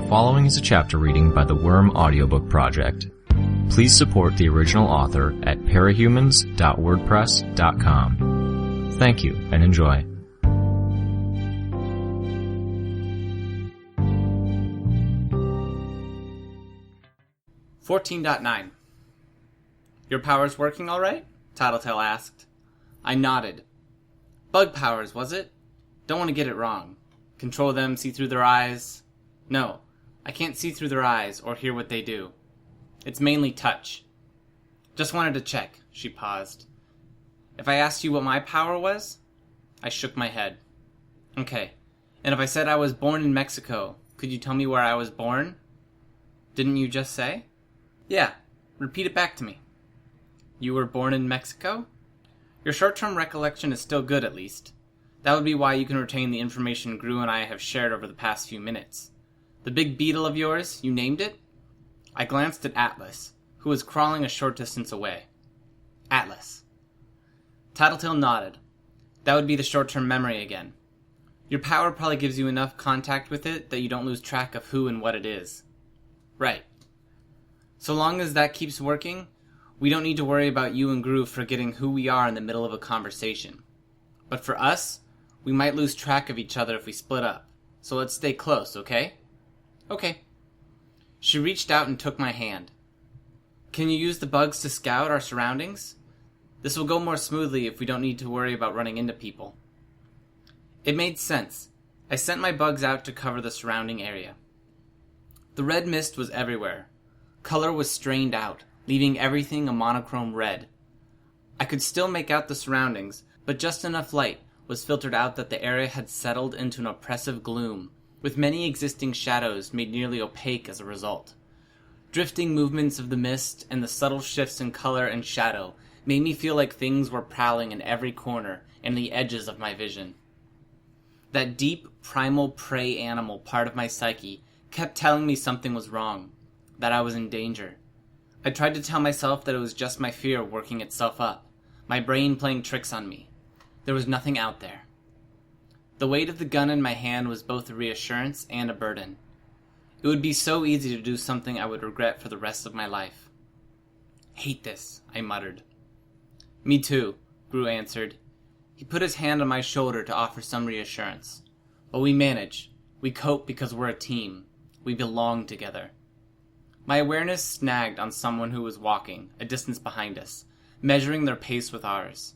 following is a chapter reading by the Worm Audiobook Project. Please support the original author at parahumans.wordpress.com. Thank you and enjoy. "14.9. Your powers working all right?" Tattletale asked. I nodded. Bug powers, was it? Don't want to get it wrong. Control them, see through their eyes? No, I can't see through their eyes or hear what they do. It's mainly touch. Just wanted to check, she paused. If I asked you what my power was? I shook my head. Okay, and if I said I was born in Mexico, could you tell me where I was born? Didn't you just say? Yeah, repeat it back to me. You were born in Mexico? Your short-term recollection is still good, at least. That would be why you can retain the information Gru and I have shared over the past few minutes. The big beetle of yours, you named it? I glanced at Atlas, who was crawling a short distance away. Atlas. Tattletale nodded. That would be the short-term memory again. Your power probably gives you enough contact with it that you don't lose track of who and what it is. Right. So long as that keeps working, we don't need to worry about you and Gru forgetting who we are in the middle of a conversation. But for us, we might lose track of each other if we split up. So let's stay close, okay? Okay. She reached out and took my hand. Can you use the bugs to scout our surroundings? This will go more smoothly if we don't need to worry about running into people. It made sense. I sent my bugs out to cover the surrounding area. The red mist was everywhere. Color was strained out, leaving everything a monochrome red. I could still make out the surroundings, but just enough light was filtered out that the area had settled into an oppressive gloom, with many existing shadows made nearly opaque as a result. Drifting movements of the mist and the subtle shifts in color and shadow made me feel like things were prowling in every corner and the edges of my vision. That deep, primal prey animal part of my psyche kept telling me something was wrong, that I was in danger. I tried to tell myself that it was just my fear working itself up, my brain playing tricks on me. There was nothing out there. The weight of the gun in my hand was both a reassurance and a burden. It would be so easy to do something I would regret for the rest of my life. Hate this, I muttered. Me too, Gru answered. He put his hand on my shoulder to offer some reassurance. But we manage. We cope because we're a team. We belong together. My awareness snagged on someone who was walking, a distance behind us, measuring their pace with ours.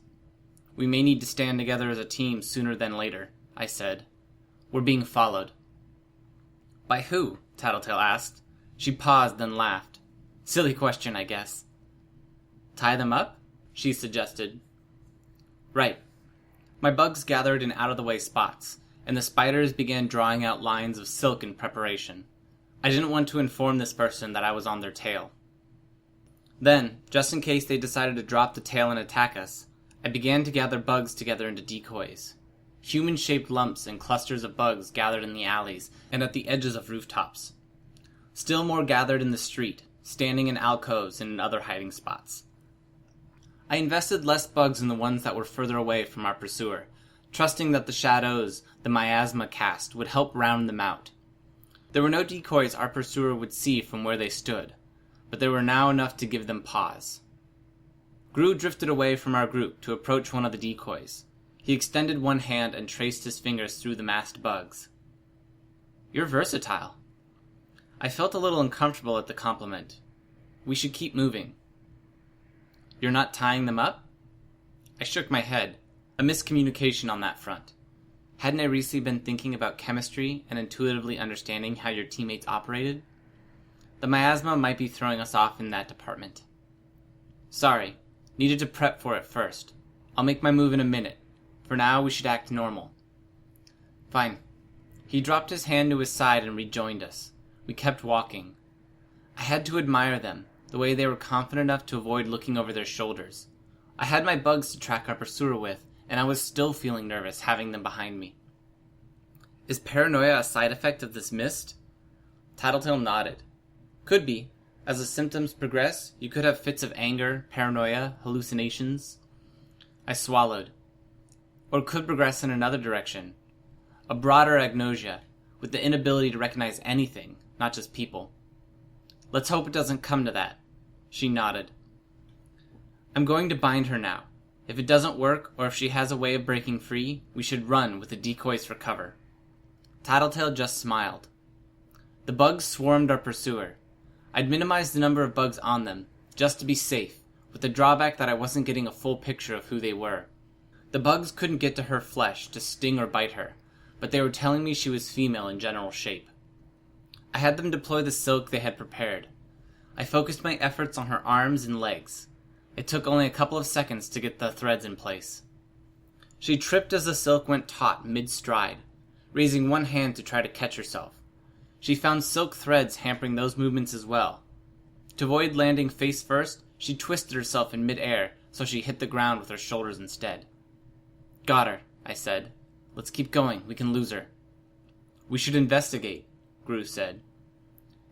We may need to stand together as a team sooner than later, I said. We're being followed. By who? Tattletale asked. She paused, then laughed. Silly question, I guess. Tie them up? She suggested. Right. My bugs gathered in out-of-the-way spots, and the spiders began drawing out lines of silk in preparation. I didn't want to inform this person that I was on their tail. Then, just in case they decided to drop the tail and attack us, I began to gather bugs together into decoys. Human-shaped lumps and clusters of bugs gathered in the alleys and at the edges of rooftops. Still more gathered in the street, standing in alcoves and in other hiding spots. I invested less bugs in the ones that were further away from our pursuer, trusting that the shadows the miasma cast would help round them out. There were no decoys our pursuer would see from where they stood, but there were now enough to give them pause. Gru drifted away from our group to approach one of the decoys. He extended one hand and traced his fingers through the masked bugs. You're versatile. I felt a little uncomfortable at the compliment. We should keep moving. You're not tying them up? I shook my head, a miscommunication on that front. Hadn't I recently been thinking about chemistry and intuitively understanding how your teammates operated? The miasma might be throwing us off in that department. Sorry, needed to prep for it first. I'll make my move in a minute. For now, we should act normal. Fine. He dropped his hand to his side and rejoined us. We kept walking. I had to admire them, the way they were confident enough to avoid looking over their shoulders. I had my bugs to track our pursuer with, and I was still feeling nervous having them behind me. Is paranoia a side effect of this mist? Tattletale nodded. Could be. As the symptoms progress, you could have fits of anger, paranoia, hallucinations. I swallowed. Or it could progress in another direction. A broader agnosia, with the inability to recognize anything, not just people. Let's hope it doesn't come to that. She nodded. I'm going to bind her now. If it doesn't work, or if she has a way of breaking free, we should run with the decoys for cover. Tattletale just smiled. The bugs swarmed our pursuer. I'd minimized the number of bugs on them, just to be safe, with the drawback that I wasn't getting a full picture of who they were. The bugs couldn't get to her flesh to sting or bite her, but they were telling me she was female in general shape. I had them deploy the silk they had prepared. I focused my efforts on her arms and legs. It took only a couple of seconds to get the threads in place. She tripped as the silk went taut mid-stride, raising one hand to try to catch herself. She found silk threads hampering those movements as well. To avoid landing face first, she twisted herself in mid-air so she hit the ground with her shoulders instead. Got her, I said. Let's keep going, we can lose her. We should investigate, Gru said.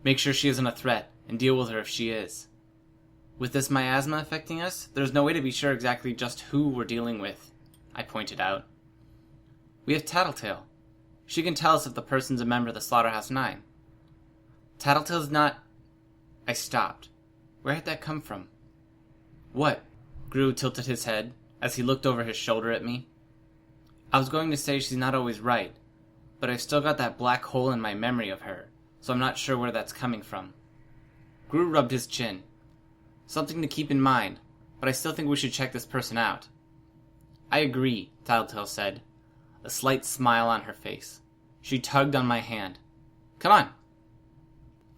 Make sure she isn't a threat, and deal with her if she is. With this miasma affecting us, there's no way to be sure exactly just who we're dealing with, I pointed out. We have Tattletale. She can tell us if the person's a member of the Slaughterhouse 9. Tattletale's not... I stopped. Where had that come from? What? Gru tilted his head as he looked over his shoulder at me. I was going to say she's not always right, but I've still got that black hole in my memory of her, so I'm not sure where that's coming from. Gru rubbed his chin. Something to keep in mind, but I still think we should check this person out. I agree, Tattletale said, a slight smile on her face. She tugged on my hand. Come on.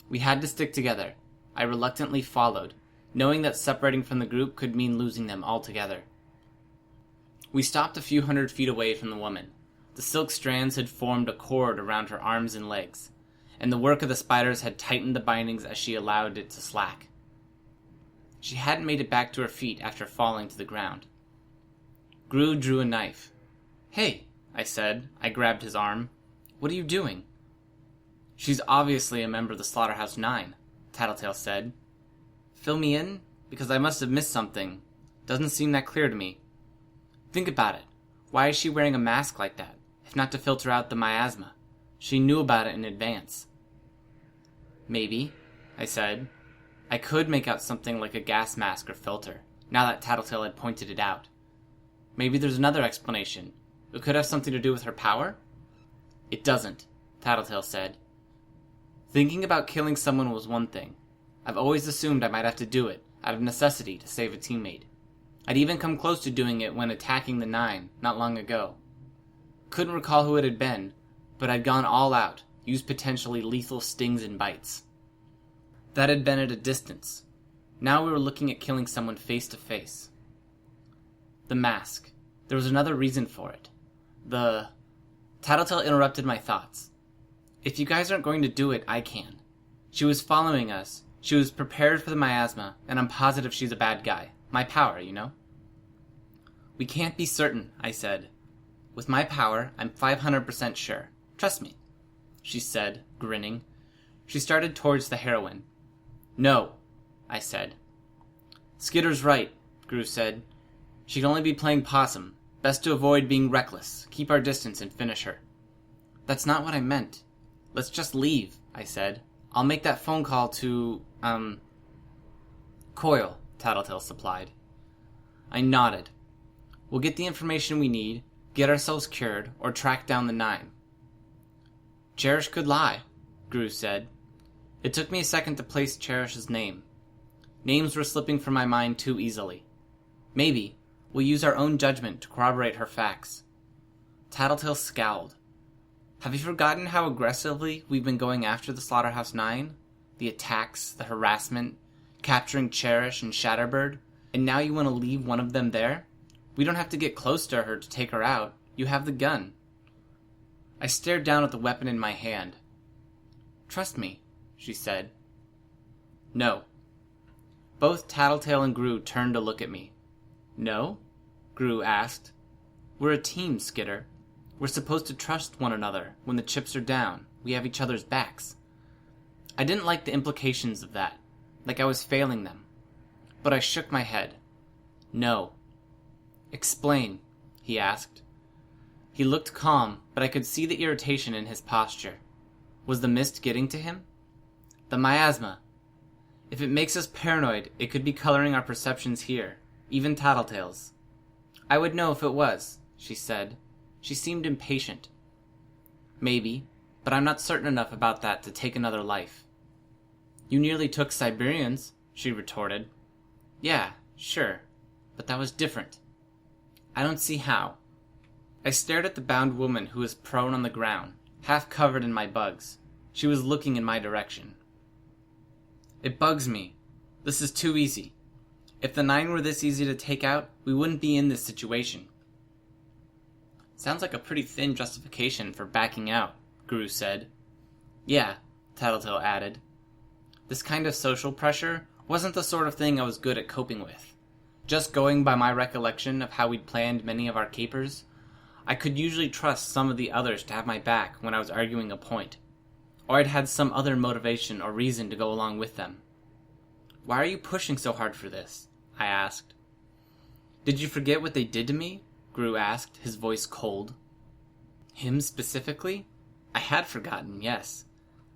We had to stick together. I reluctantly followed, knowing that separating from the group could mean losing them altogether. We stopped a few hundred feet away from the woman. The silk strands had formed a cord around her arms and legs, and the work of the spiders had tightened the bindings as she allowed it to slack. She hadn't made it back to her feet after falling to the ground. Gru drew a knife. Hey, I said. I grabbed his arm. What are you doing? She's obviously a member of the Slaughterhouse 9, Tattletale said. Fill me in? Because I must have missed something. Doesn't seem that clear to me. Think about it. Why is she wearing a mask like that, if not to filter out the miasma? She knew about it in advance. Maybe, I said. I could make out something like a gas mask or filter, now that Tattletale had pointed it out. Maybe there's another explanation. It could have something to do with her power? It doesn't, Tattletale said. Thinking about killing someone was one thing. I've always assumed I might have to do it, out of necessity, to save a teammate. I'd even come close to doing it when attacking the 9, not long ago. Couldn't recall who it had been, but I'd gone all out, used potentially lethal stings and bites. That had been at a distance. Now we were looking at killing someone face to face. The mask. There was another reason for it. Tattletale interrupted my thoughts. If you guys aren't going to do it, I can. She was following us. She was prepared for the miasma, and I'm positive she's a bad guy. My power, you know? We can't be certain, I said. With my power, I'm 500% sure. Trust me, she said, grinning. She started towards the heroine. No, I said. Skitter's right, Gru said. She can only be playing possum. Best to avoid being reckless. Keep our distance and finish her. That's not what I meant. Let's just leave, I said. I'll make that phone call to, Coil, Tattletale supplied. I nodded. We'll get the information we need, get ourselves cured, or track down the 9. Cherish could lie, Gru said. It took me a second to place Cherish's name. Names were slipping from my mind too easily. Maybe we'll use our own judgment to corroborate her facts. Tattletale scowled. Have you forgotten how aggressively we've been going after the Slaughterhouse 9? The attacks, the harassment, capturing Cherish and Shatterbird, and now you want to leave one of them there? We don't have to get close to her to take her out. You have the gun. I stared down at the weapon in my hand. Trust me, she said. No. Both Tattletale and Gru turned to look at me. No? Gru asked. We're a team, Skitter. We're supposed to trust one another. When the chips are down, we have each other's backs. I didn't like the implications of that, like I was failing them. But I shook my head. No. Explain, he asked. He looked calm, but I could see the irritation in his posture. Was the mist getting to him? The miasma. If it makes us paranoid, it could be coloring our perceptions here, even Tattletale's. I would know if it was, she said. She seemed impatient. Maybe, but I'm not certain enough about that to take another life. You nearly took Siberians, she retorted. Yeah, sure, but that was different. I don't see how. I stared at the bound woman who was prone on the ground, half covered in my bugs. She was looking in my direction. It bugs me. This is too easy. If the 9 were this easy to take out, we wouldn't be in this situation. Sounds like a pretty thin justification for backing out, Gru said. Yeah, Tattletale added. This kind of social pressure wasn't the sort of thing I was good at coping with. Just going by my recollection of how we'd planned many of our capers, I could usually trust some of the others to have my back when I was arguing a point, or I'd had some other motivation or reason to go along with them. Why are you pushing so hard for this? I asked. Did you forget what they did to me? Gru asked, his voice cold. Him specifically? I had forgotten, yes.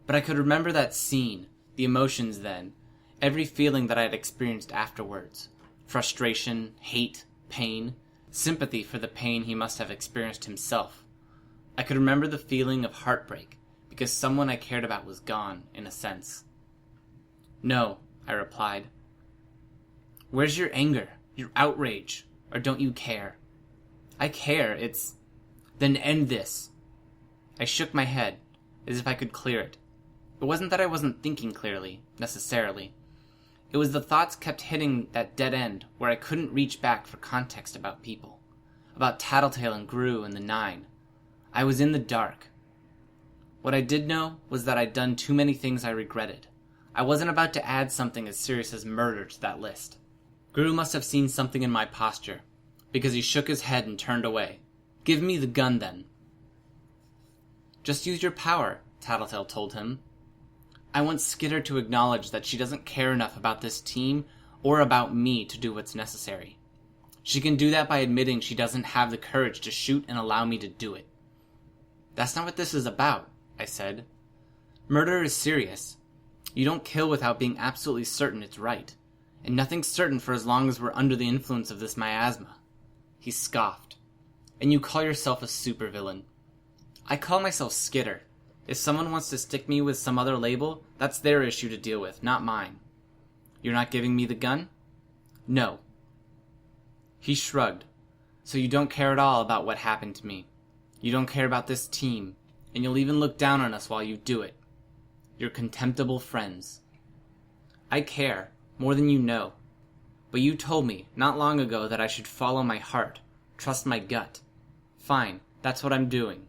But I could remember that scene, the emotions then, every feeling that I had experienced afterwards. Frustration, hate, pain, sympathy for the pain he must have experienced himself. I could remember the feeling of heartbreak, because someone I cared about was gone, in a sense. No, I replied. Where's your anger, your outrage, or don't you care? I care, it's... Then end this. I shook my head, as if I could clear it. It wasn't that I wasn't thinking clearly, necessarily. It was the thoughts kept hitting that dead end where I couldn't reach back for context about people. About Tattletale and Gru and the 9. I was in the dark. What I did know was that I'd done too many things I regretted. I wasn't about to add something as serious as murder to that list. Gru must have seen something in my posture, because he shook his head and turned away. Give me the gun, then. Just use your power, Tattletale told him. I want Skitter to acknowledge that she doesn't care enough about this team or about me to do what's necessary. She can do that by admitting she doesn't have the courage to shoot and allow me to do it. That's not what this is about, I said. Murder is serious. You don't kill without being absolutely certain it's right, and nothing's certain for as long as we're under the influence of this miasma. He scoffed. And you call yourself a supervillain. I call myself Skitter. If someone wants to stick me with some other label, that's their issue to deal with, not mine. You're not giving me the gun? No. He shrugged. So you don't care at all about what happened to me. You don't care about this team, and you'll even look down on us while you do it. You're contemptible friends. I care, more than you know. But you told me, not long ago, that I should follow my heart, trust my gut. Fine, that's what I'm doing.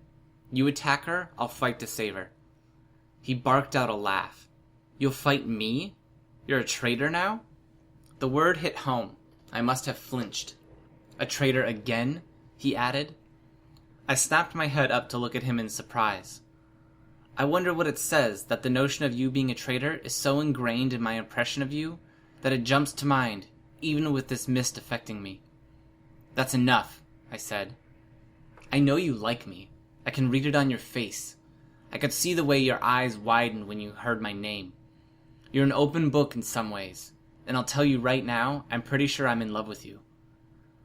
You attack her, I'll fight to save her. He barked out a laugh. You'll fight me? You're a traitor now? The word hit home. I must have flinched. A traitor again? He added. I snapped my head up to look at him in surprise. I wonder what it says that the notion of you being a traitor is so ingrained in my impression of you that it jumps to mind, even with this mist affecting me. That's enough, I said. I know you like me. I can read it on your face. I could see the way your eyes widened when you heard my name. You're an open book in some ways, and I'll tell you right now, I'm pretty sure I'm in love with you.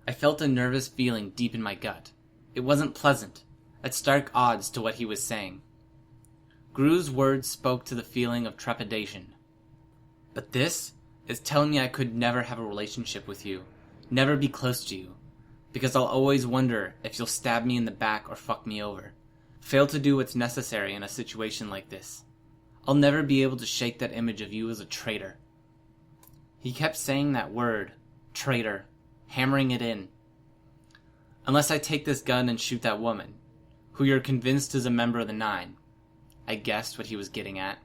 I felt a nervous feeling deep in my gut. It wasn't pleasant, at stark odds to what he was saying. Gru's words spoke to the feeling of trepidation. But this is telling me I could never have a relationship with you, never be close to you, because I'll always wonder if you'll stab me in the back or fuck me over. Fail to do what's necessary in a situation like this. I'll never be able to shake that image of you as a traitor. He kept saying that word, traitor, hammering it in. Unless I take this gun and shoot that woman, who you're convinced is a member of the 9. I guessed what he was getting at.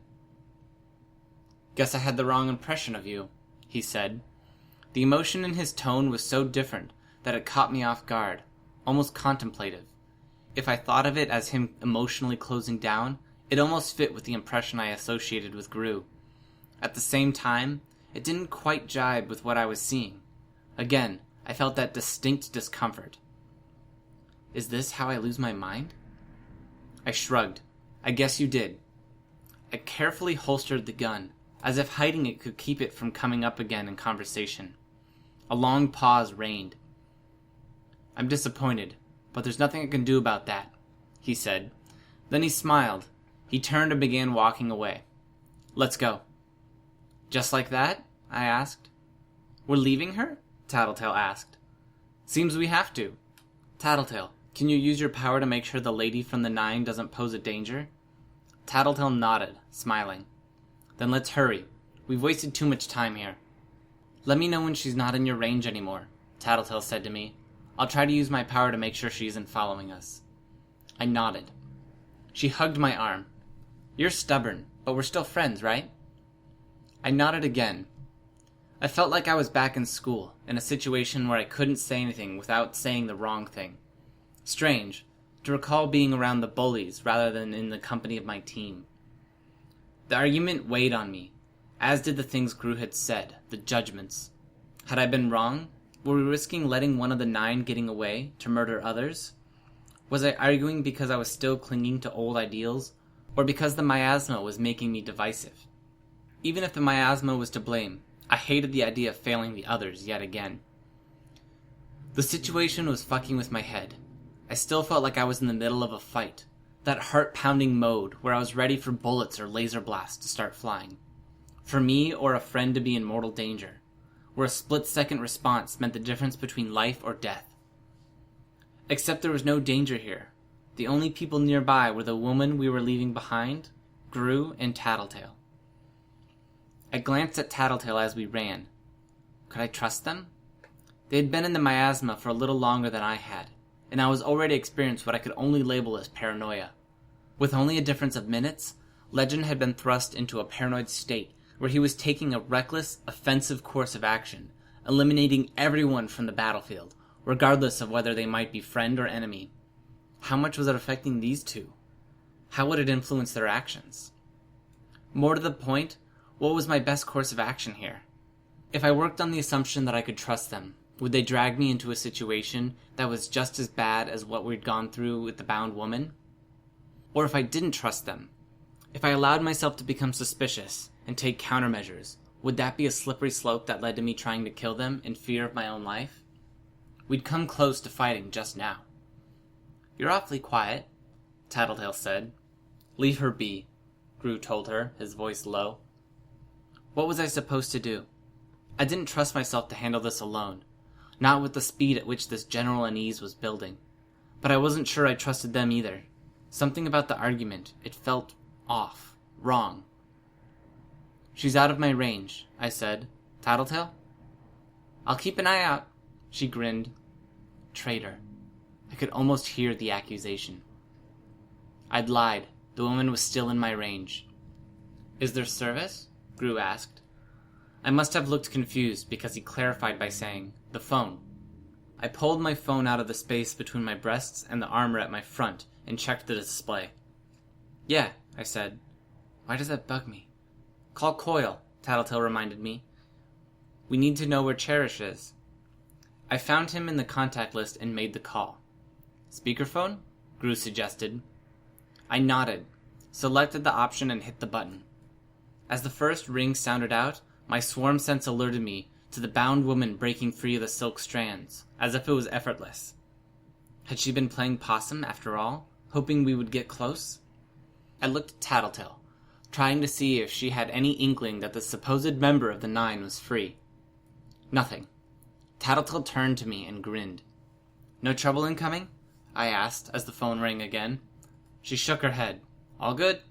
Guess I had the wrong impression of you, he said. The emotion in his tone was so different that it caught me off guard, almost contemplative. If I thought of it as him emotionally closing down, it almost fit with the impression I associated with Gru. At the same time, it didn't quite jibe with what I was seeing. Again, I felt that distinct discomfort. Is this how I lose my mind? I shrugged. I guess you did. I I carefully holstered the gun, as if hiding it could keep it from coming up again in conversation. A long pause reigned. "I'm disappointed, but there's nothing I can do about that," he said. Then he smiled. He turned and began walking away. "Let's go." "Just like that?" I asked. "We're leaving her?" Tattletale asked. "Seems we have to. Tattletale, can you use your power to make sure the lady from the 9 doesn't pose a danger?" Tattletale nodded, smiling. "Then let's hurry. We've wasted too much time here." "Let me know when she's not in your range anymore," Tattletale said to me. "I'll try to use my power to make sure she isn't following us." I nodded. She hugged my arm. "You're stubborn, but we're still friends, right?" I nodded again. I felt like I was back in school, in a situation where I couldn't say anything without saying the wrong thing. Strange, to recall being around the bullies rather than in the company of my team. The argument weighed on me, as did the things Gru had said, the judgments. Had I been wrong? Were we risking letting one of the 9 getting away to murder others? Was I arguing because I was still clinging to old ideals, or because the miasma was making me divisive? Even if the miasma was to blame, I hated the idea of failing the others yet again. The situation was fucking with my head. I still felt like I was in the middle of a fight, that heart-pounding mode where I was ready for bullets or laser blasts to start flying. For me or a friend to be in mortal danger, where a split-second response meant the difference between life or death. Except there was no danger here. The only people nearby were the woman we were leaving behind, Gru, and Tattletale. I glanced at Tattletale as we ran. Could I trust them? They had been in the miasma for a little longer than I had, and I was already experienced what I could only label as paranoia. With only a difference of minutes, Legend had been thrust into a paranoid state where he was taking a reckless, offensive course of action, eliminating everyone from the battlefield, regardless of whether they might be friend or enemy. How much was it affecting these two? How would it influence their actions? More to the point, what was my best course of action here? If I worked on the assumption that I could trust them, would they drag me into a situation that was just as bad as what we'd gone through with the bound woman? Or if I didn't trust them, if I allowed myself to become suspicious and take countermeasures, would that be a slippery slope that led to me trying to kill them in fear of my own life? We'd come close to fighting just now. "You're awfully quiet," Tattletale said. "Leave her be," Gru told her, his voice low. What was I supposed to do? I didn't trust myself to handle this alone, not with the speed at which this general unease was building. But I wasn't sure I trusted them either. Something about the argument, it felt off, wrong. "She's out of my range," I said. "Tattletale?" "I'll keep an eye out," she grinned. Traitor. I could almost hear the accusation. I'd lied. The woman was still in my range. "Is there service?" Gru asked. I must have looked confused because he clarified by saying, "The phone." I pulled my phone out of the space between my breasts and the armor at my front and checked the display. "Yeah," I said. Why does that bug me? "Call Coil," Tattletale reminded me. "We need to know where Cherish is." I found him in the contact list and made the call. "Speakerphone?" Gru suggested. I nodded, selected the option and hit the button. As the first ring sounded out, my swarm sense alerted me to the bound woman breaking free of the silk strands, as if it was effortless. Had she been playing possum after all, hoping we would get close? I looked at Tattletale, trying to see if she had any inkling that the supposed member of the 9 was free. Nothing. Tattletale turned to me and grinned. "No trouble in coming?" I asked as the phone rang again. She shook her head. "All good?"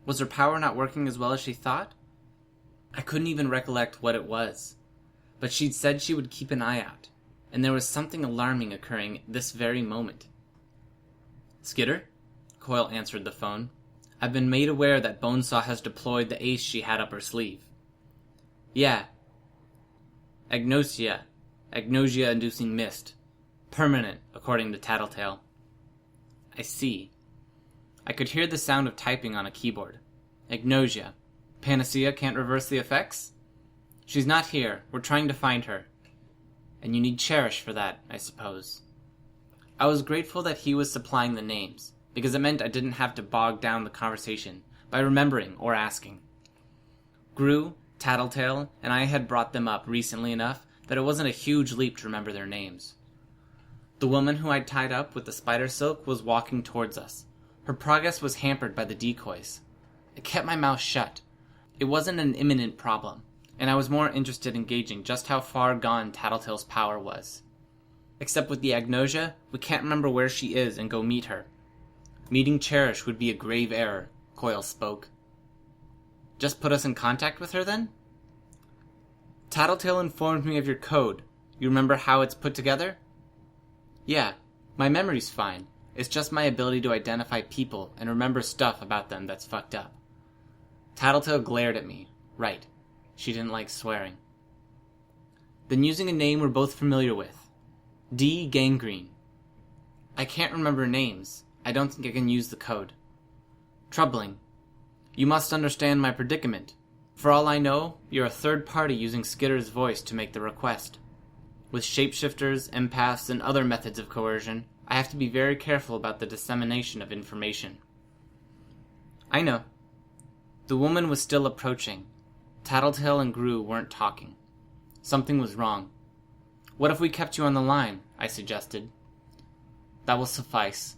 Was her power not working as well as she thought? I couldn't even recollect what it was. But she'd said she would keep an eye out, and there was something alarming occurring this very moment. "Skitter?" Coil answered the phone. "I've been made aware that Bonesaw has deployed the ace she had up her sleeve." "Yeah. Agnosia-inducing mist. Permanent, according to Tattletale." "I see." I could hear the sound of typing on a keyboard. "Agnosia. Panacea can't reverse the effects?" "She's not here. We're trying to find her." "And you need Cherish for that, I suppose." I was grateful that he was supplying the names, because it meant I didn't have to bog down the conversation by remembering or asking. Gru, Tattletale, and I had brought them up recently enough that it wasn't a huge leap to remember their names. The woman who I'd tied up with the spider silk was walking towards us. Her progress was hampered by the decoys. I kept my mouth shut. It wasn't an imminent problem, and I was more interested in gauging just how far gone Tattletale's power was. Except with the agnosia, we can't remember where she is and go meet her. Meeting Cherish would be a grave error, Coil spoke. Just put us in contact with her, then? Tattletale informed me of your code. You remember how it's put together? Yeah, my memory's fine. It's just my ability to identify people and remember stuff about them that's fucked up. Tattletale glared at me. Right. She didn't like swearing. Then using a name we're both familiar with. D. Gangrene. I can't remember names. I don't think I can use the code. Troubling. You must understand my predicament. For all I know, you're a third party using Skitter's voice to make the request. With shapeshifters, empaths, and other methods of coercion, I have to be very careful about the dissemination of information. I know. The woman was still approaching. Tattletale and Gru weren't talking. Something was wrong. What if we kept you on the line? I suggested. That will suffice.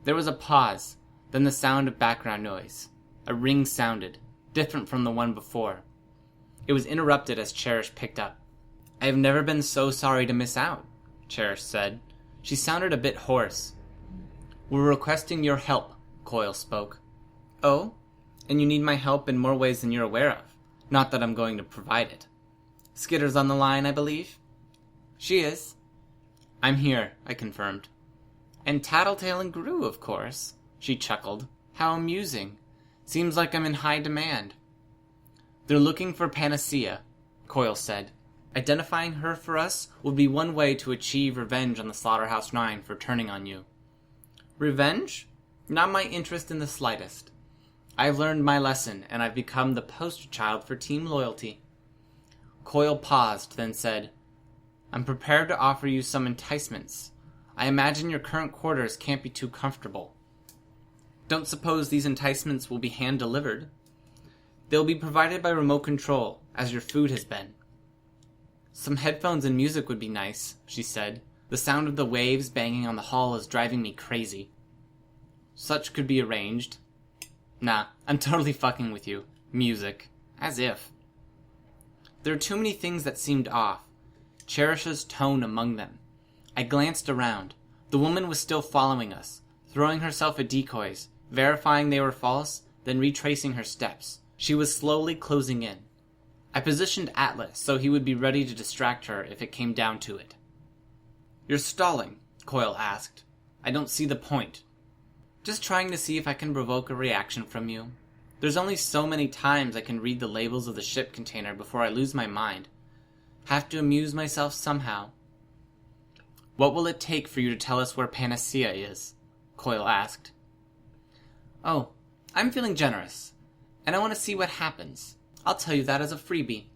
There was a pause, then the sound of background noise. A ring sounded, different from the one before. It was interrupted as Cherish picked up. I have never been so sorry to miss out, Cherish said. She sounded a bit hoarse. We're requesting your help, Coil spoke. Oh? And you need my help in more ways than you're aware of. Not that I'm going to provide it. Skitter's on the line, I believe? She is. I'm here, I confirmed. And Tattletale and Gru, of course, she chuckled. How amusing. Seems like I'm in high demand. They're looking for Panacea, Coil said. Identifying her for us would be one way to achieve revenge on the Slaughterhouse 9 for turning on you. Revenge? Not my interest in the slightest. I've learned my lesson, and I've become the poster child for team loyalty. Coil paused, then said, I'm prepared to offer you some enticements. I imagine your current quarters can't be too comfortable. Don't suppose these enticements will be hand-delivered. They'll be provided by remote control, as your food has been. Some headphones and music would be nice, she said. The sound of the waves banging on the hull is driving me crazy. Such could be arranged. Nah, I'm totally fucking with you. Music. As if. There are too many things that seemed off. Cherish's tone among them. I glanced around. The woman was still following us, throwing herself at decoys, verifying they were false, then retracing her steps. She was slowly closing in. I positioned Atlas so he would be ready to distract her if it came down to it. You're stalling, Coil asked. I don't see the point. Just trying to see if I can provoke a reaction from you. There's only so many times I can read the labels of the ship container before I lose my mind. Have to amuse myself somehow. What will it take for you to tell us where Panacea is? Coil asked. Oh, I'm feeling generous, and I want to see what happens. I'll tell you that as a freebie.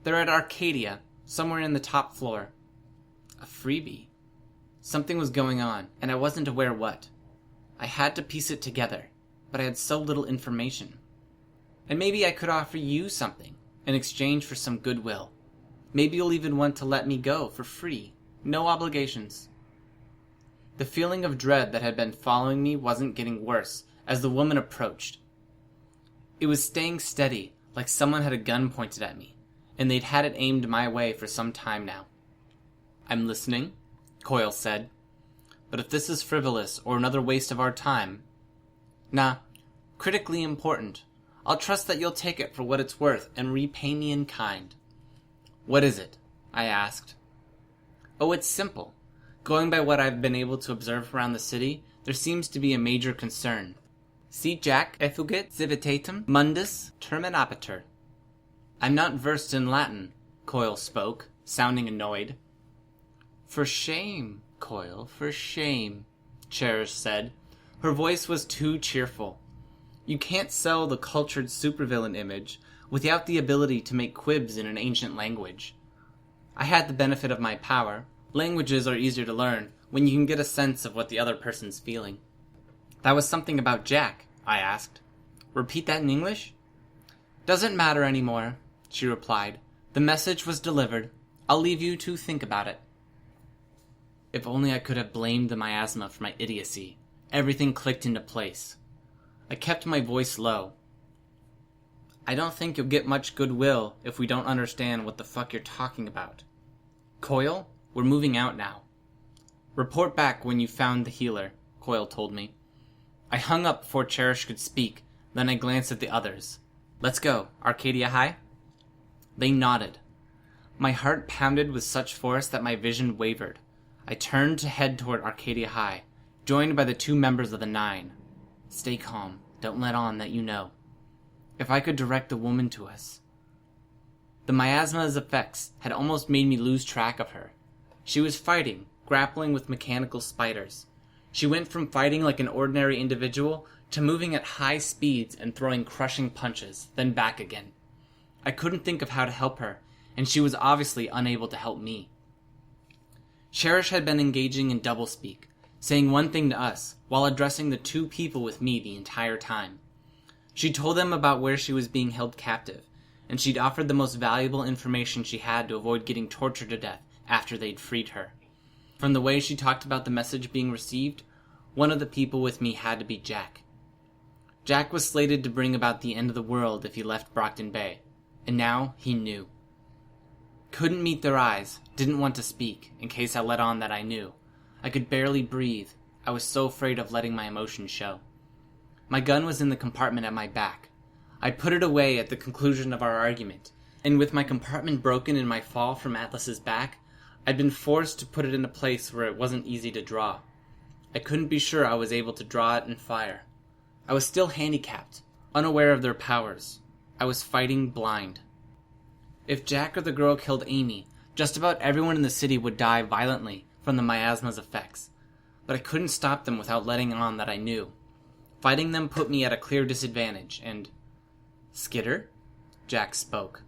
They're at Arcadia, somewhere in the top floor. A freebie? Something was going on, and I wasn't aware what. I had to piece it together, but I had so little information. And maybe I could offer you something, in exchange for some goodwill. Maybe you'll even want to let me go for free. No obligations. The feeling of dread that had been following me wasn't getting worse as the woman approached. It was staying steady, like someone had a gun pointed at me, and they'd had it aimed my way for some time now. I'm listening, Coil said. But if this is frivolous or another waste of our time... Nah, critically important. I'll trust that you'll take it for what it's worth and repay me in kind. What is it? I asked. Oh, it's simple. Going by what I've been able to observe around the city, there seems to be a major concern. Si Jack effugit civitatem mundus terminabitur. I'm not versed in Latin, Coil spoke, sounding annoyed. For shame, Coil, for shame, Cherish said. Her voice was too cheerful. You can't sell the cultured supervillain image without the ability to make quibs in an ancient language. I had the benefit of my power. Languages are easier to learn when you can get a sense of what the other person's feeling. That was something about Jack, I asked. Repeat that in English? Doesn't matter anymore, she replied. The message was delivered. I'll leave you to think about it. If only I could have blamed the miasma for my idiocy. Everything clicked into place. I kept my voice low. I don't think you'll get much goodwill if we don't understand what the fuck you're talking about. Coil, we're moving out now. Report back when you found the healer, Coil told me. I hung up before Cherish could speak, then I glanced at the others. Let's go, Arcadia High? They nodded. My heart pounded with such force that my vision wavered. I turned to head toward Arcadia High, joined by the 2 members of the 9. Stay calm. Don't let on that you know. If I could direct the woman to us. The miasma's effects had almost made me lose track of her. She was fighting, grappling with mechanical spiders. She went from fighting like an ordinary individual to moving at high speeds and throwing crushing punches, then back again. I couldn't think of how to help her, and she was obviously unable to help me. Cherish had been engaging in doublespeak, saying one thing to us, while addressing the 2 people with me the entire time. She told them about where she was being held captive, and she'd offered the most valuable information she had to avoid getting tortured to death after they'd freed her. From the way she talked about the message being received, one of the people with me had to be Jack. Jack was slated to bring about the end of the world if he left Brockton Bay, and now he knew. Couldn't meet their eyes, didn't want to speak, in case I let on that I knew. I could barely breathe. I was so afraid of letting my emotions show. My gun was in the compartment at my back. I put it away at the conclusion of our argument, and with my compartment broken in my fall from Atlas's back, I'd been forced to put it in a place where it wasn't easy to draw. I couldn't be sure I was able to draw it and fire. I was still handicapped, unaware of their powers. I was fighting blind. If Jack or the girl killed Amy, just about everyone in the city would die violently from the miasma's effects. But I couldn't stop them without letting on that I knew. Fighting them put me at a clear disadvantage, and... Skidder? Jack spoke.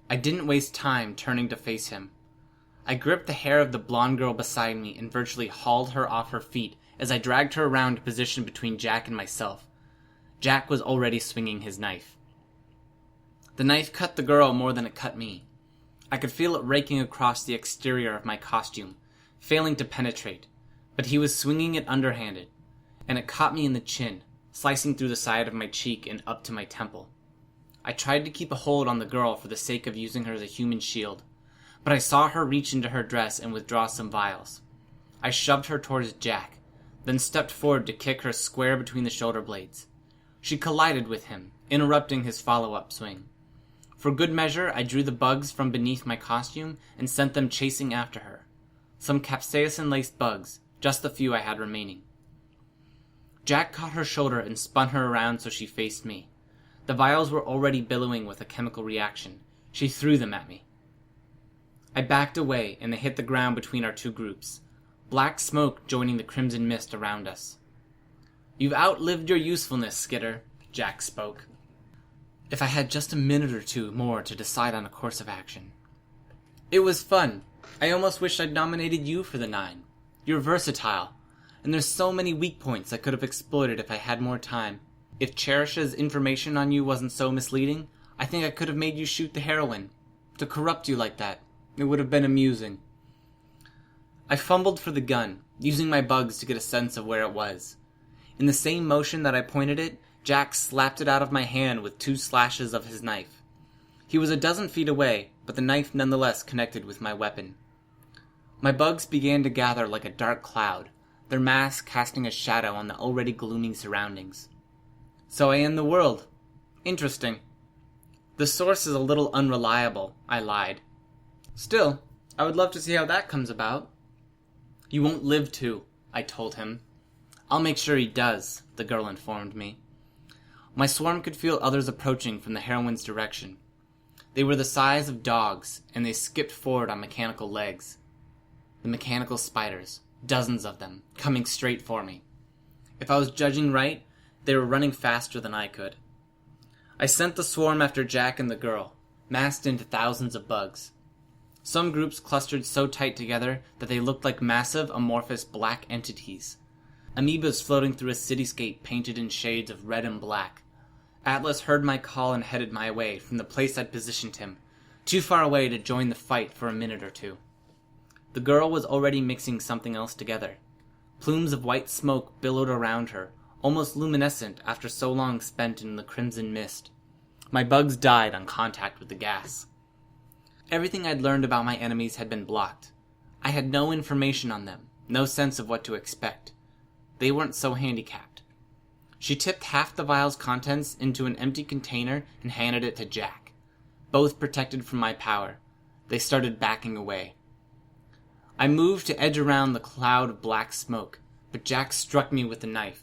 I didn't waste time turning to face him. I gripped the hair of the blonde girl beside me and virtually hauled her off her feet as I dragged her around to position between Jack and myself. Jack was already swinging his knife. The knife cut the girl more than it cut me. I could feel it raking across the exterior of my costume, failing to penetrate, but he was swinging it underhanded, and it caught me in the chin, slicing through the side of my cheek and up to my temple. I tried to keep a hold on the girl for the sake of using her as a human shield, but I saw her reach into her dress and withdraw some vials. I shoved her towards Jack, then stepped forward to kick her square between the shoulder blades. She collided with him, interrupting his follow-up swing. For good measure, I drew the bugs from beneath my costume and sent them chasing after her. Some capsaicin-laced bugs, just the few I had remaining. Jack caught her shoulder and spun her around so she faced me. The vials were already billowing with a chemical reaction. She threw them at me. I backed away, and they hit the ground between our 2 groups, black smoke joining the crimson mist around us. You've outlived your usefulness, Skidder, Jack spoke. If I had just a minute or 2 more to decide on a course of action. It was fun. I almost wish I'd nominated you for the 9. You're versatile, and there's so many weak points I could have exploited if I had more time. If Cherish's information on you wasn't so misleading, I think I could have made you shoot the heroine. To corrupt you like that, it would have been amusing. I fumbled for the gun, using my bugs to get a sense of where it was. In the same motion that I pointed it, Jack slapped it out of my hand with 2 slashes of his knife. He was a dozen feet away, but the knife nonetheless connected with my weapon. My bugs began to gather like a dark cloud, their mass casting a shadow on the already gloomy surroundings. So I end the world. Interesting. The source is a little unreliable, I lied. Still, I would love to see how that comes about. You won't live to, I told him. I'll make sure he does, the girl informed me. My swarm could feel others approaching from the heroine's direction. They were the size of dogs, and they skipped forward on mechanical legs. The mechanical spiders, dozens of them, coming straight for me. If I was judging right, they were running faster than I could. I sent the swarm after Jack and the girl, massed into thousands of bugs. Some groups clustered so tight together that they looked like massive, amorphous black entities. Amoebas floating through a cityscape painted in shades of red and black. Atlas heard my call and headed my way from the place I'd positioned him, too far away to join the fight for a minute or two. The girl was already mixing something else together. Plumes of white smoke billowed around her, almost luminescent after so long spent in the crimson mist. My bugs died on contact with the gas. Everything I'd learned about my enemies had been blocked. I had no information on them, no sense of what to expect. They weren't so handicapped. She tipped half the vial's contents into an empty container and handed it to Jack. Both protected from my power, they started backing away. I moved to edge around the cloud of black smoke, but Jack struck me with a knife.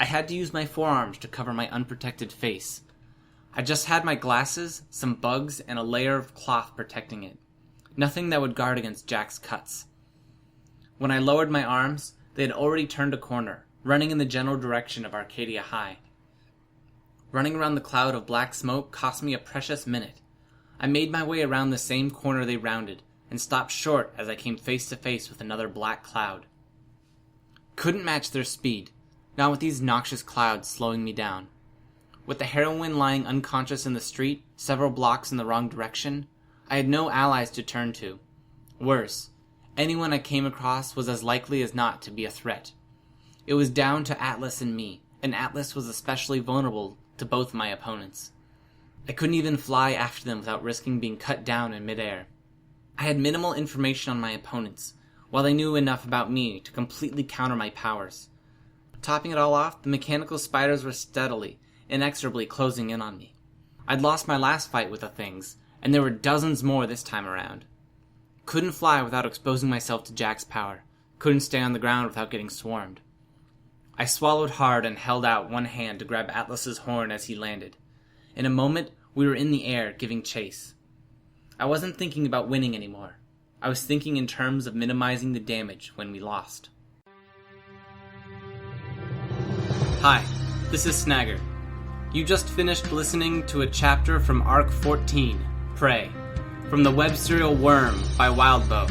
I had to use my forearms to cover my unprotected face. I just had my glasses, some bugs, and a layer of cloth protecting it. Nothing that would guard against Jack's cuts. When I lowered my arms, they had already turned a corner, running in the general direction of Arcadia High. Running around the cloud of black smoke cost me a precious minute. I made my way around the same corner they rounded, and stopped short as I came face to face with another black cloud. Couldn't match their speed, not with these noxious clouds slowing me down. With the heroine lying unconscious in the street, several blocks in the wrong direction, I had no allies to turn to. Worse, anyone I came across was as likely as not to be a threat. It was down to Atlas and me, and Atlas was especially vulnerable to both my opponents. I couldn't even fly after them without risking being cut down in midair. I had minimal information on my opponents, while they knew enough about me to completely counter my powers. Topping it all off, the mechanical spiders were steadily, inexorably closing in on me. I'd lost my last fight with the things, and there were dozens more this time around. Couldn't fly without exposing myself to Jack's power. Couldn't stay on the ground without getting swarmed. I swallowed hard and held out one hand to grab Atlas's horn as he landed. In a moment, we were in the air, giving chase. I wasn't thinking about winning anymore. I was thinking in terms of minimizing the damage when we lost. Hi, this is Snagger. You just finished listening to a chapter from Arc 14, Prey, from the web serial Worm by Wildbow.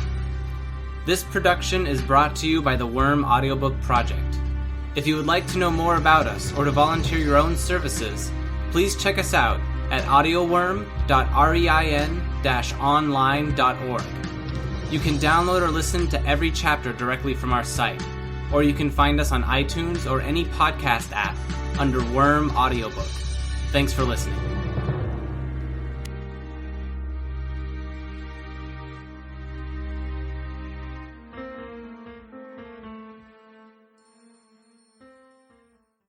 This production is brought to you by the Worm Audiobook Project. If you would like to know more about us or to volunteer your own services, please check us out at audioworm.rein-online.org. You can download or listen to every chapter directly from our site, or you can find us on iTunes or any podcast app under Worm Audiobook. Thanks for listening.